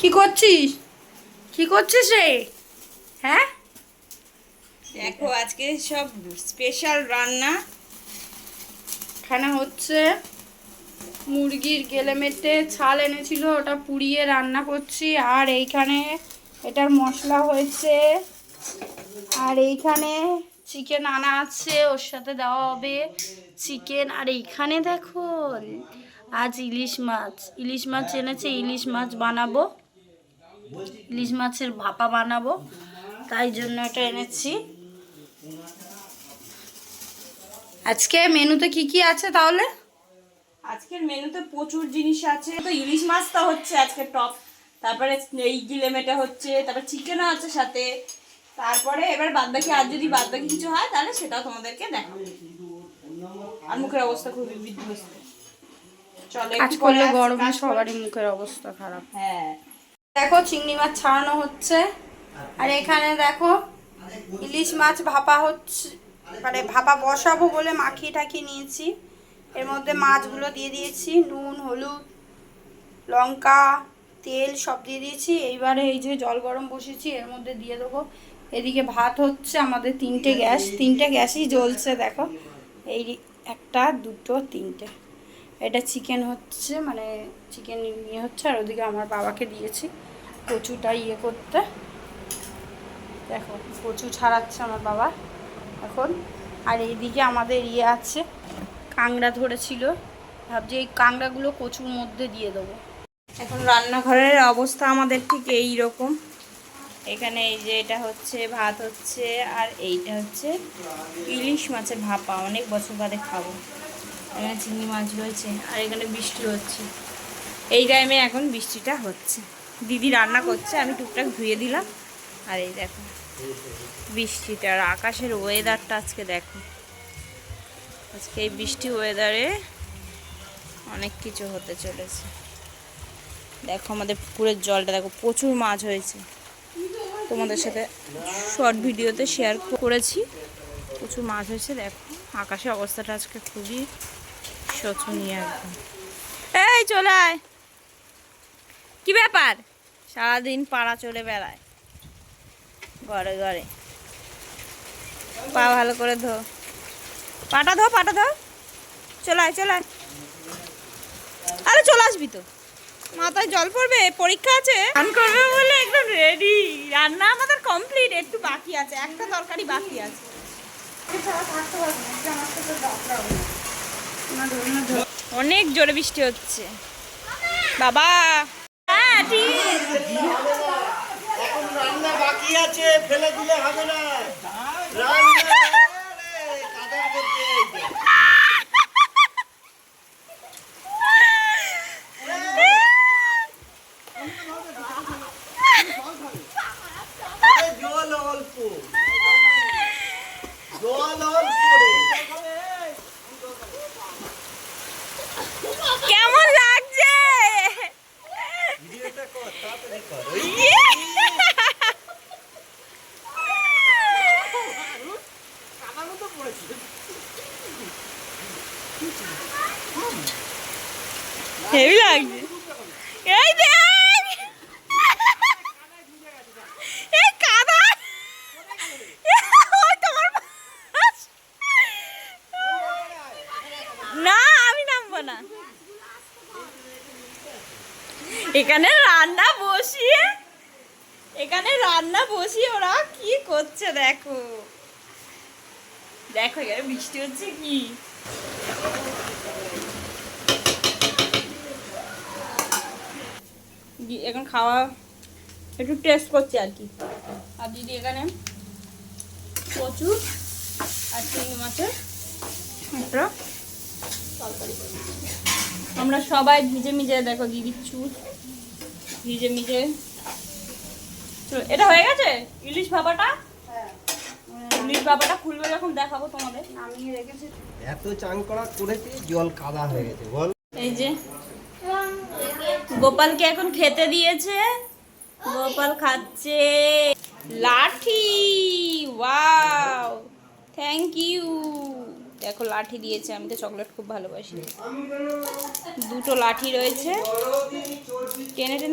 কি করছিস? কি করছিস রে? হ্যাঁ, দেখো আজকে সব স্পেশাল রান্না। এখানে হচ্ছে মুরগির গেলেমেটে ছাল এনেছিল, ওটা পুড়িয়ে রান্না করছি। আর এইখানে এটার মশলা হয়েছে। আর এইখানে চিকেন আনা আছে, ওর সাথে দেওয়া হবে চিকেন। আর এইখানে দেখো আজ ইলিশ মাছ এনেছে, ইলিশ মাছ বানাবো, ইলিশ মাছের ভাপা বানাবো, তাই জন্য এটা এনেছি। আজকে মেনুতে কি কি আছে তাহলে? আজকের মেনুতে প্রচুর জিনিস আছে। তো ইলিশ মাছটা হচ্ছে আজকে টপ, তারপরে এই গিলেমেটা হচ্ছে, তারপরে চিকেনও আছে সাথে। তারপরে এবার বাদবাকি, আর যদি বাদবাকি কিছু হয় তাহলে সেটাও তোমাদেরকে দেখাবো। আর মুখের অবস্থা খুবই বিধ্বস্ত। চলো, কাজ করলে গরমে সবারই মুখের অবস্থা খারাপ। হ্যাঁ, দেখো চিংড়ি মাছ ছাড়ানো হচ্ছে। আর এখানে দেখো ইলিশ মাছ ভাপা হচ্ছে, মানে ভাপা বসাবো বলে মাখিয়ে টাখিয়ে নিয়েছি। এর মধ্যে মাছগুলো দিয়ে দিয়েছি, নুন, হলুদ, লঙ্কা, তেল সব দিয়ে দিয়েছি। এইবারে এই যে জল গরম বসেছি, এর মধ্যে দিয়ে দেবো। এদিকে ভাত হচ্ছে, আমাদের তিনটে গ্যাসই জ্বলছে। দেখো এই একটা, দুটো, তিনটে। এটা চিকেন হচ্ছে, মানে চিকেন নিয়ে হচ্ছে। আর ওদিকে আমার বাবাকে দিয়েছি কচুটা ইয়ে করতে। দেখো কচু ছাড়াচ্ছে আমার বাবা এখন। আর এইদিকে আমাদের ইয়ে আছে, কাঁকড়া ধরেছিল, ভাবছি এই কাঁকড়াগুলো কচুর মধ্যে দিয়ে দেবো। এখন রান্নাঘরের অবস্থা আমাদের ঠিক এই রকম। এখানে এই যে এটা হচ্ছে ভাত হচ্ছে, আর এইটা হচ্ছে ইলিশ মাছের ভাপা, অনেক বছর বাদে খাবো। এখানে চিংড়ি মাছ রয়েছে, আর এখানে বৃষ্টি হচ্ছে। এই টাইমে এখন বৃষ্টিটা হচ্ছে। দিদি রান্না করছে, আমি টুকটাক ধুয়ে দিলাম। আর এই দেখো বৃষ্টিটা, আর আকাশের ওয়েদারটা আজকে দেখো। আজকে এই বৃষ্টি ওয়েদারে অনেক কিছু হতে চলেছে। দেখো আমাদের পুকুরের জলটা দেখো, প্রচুর মাছ হয়েছে। তোমাদের সাথে শর্ট ভিডিওতে শেয়ার করেছি, প্রচুর মাছ হয়েছে। দেখো আকাশের অবস্থাটা আজকে খুবই শোচনীয় একদম। এই চলে আয়, কি ব্যাপার? সারাদিন পাড়া চলে বেড়ায় ঘরে ঘরে। পা ভালো করে ধো, পাটা ধো, পাটা ধো। চলে আয়, চলে আয়। আরে চলে আসবি তো, মাথায় জল পড়বে, পরীক্ষা আছে। রান করবে বলে একদম রেডি। রান্না আমাদের কমপ্লিট, একটু বাকি আছে, একটা তরকারি বাকি আছে। অনেক জোরে বৃষ্টি হচ্ছে বাবা। হ্যাঁ ঠিক, এখন রান্না বাকি আছে, ফেলে দিলে হবে না। রান্না কাদার মধ্যে জল অল্প, জল অল্প রে। কেমন লাগছে? ভিডিওটা কর, তাড়াতাড়ি কর। কাদার মতো পড়েছে। হেভি লাগছে। এই দেখ, এই কাদা। ওই তোমার না, আমি নামবো না। এখানে রান্না বসিয়ে ওরা কি করছে দেখো। দেখো এখানে বৃষ্টি হচ্ছে কি। এখন খাওয়া একটু টেস্ট করছি আর কি। আর দিদি এখানে কচু আর চিংড়ি মাছের একটা তরকারি করছি। আমরা সবাই ভিজে মিজে, দেখো দিদির চুল ভিজে মিজে। এটা হয়ে গেছে ইলিশ ভাপাটা। ইলিশ ভাপাটা খুলবে যখন দেখাবো তোমাদের। নামিয়ে রেখেছি। এত চান করা করেছি, জল কাদা হয়ে গেছে বল। এই যে গোপালকে এখন খেতে দিয়েছে, গোপাল খাচ্ছে লাঠি। Wow, thank you. দেখো লাঠি দিয়েছে, আমি তো চকলেট খুব ভালোবাসি। দুটো লাঠি রয়েছে, টেনে টেনে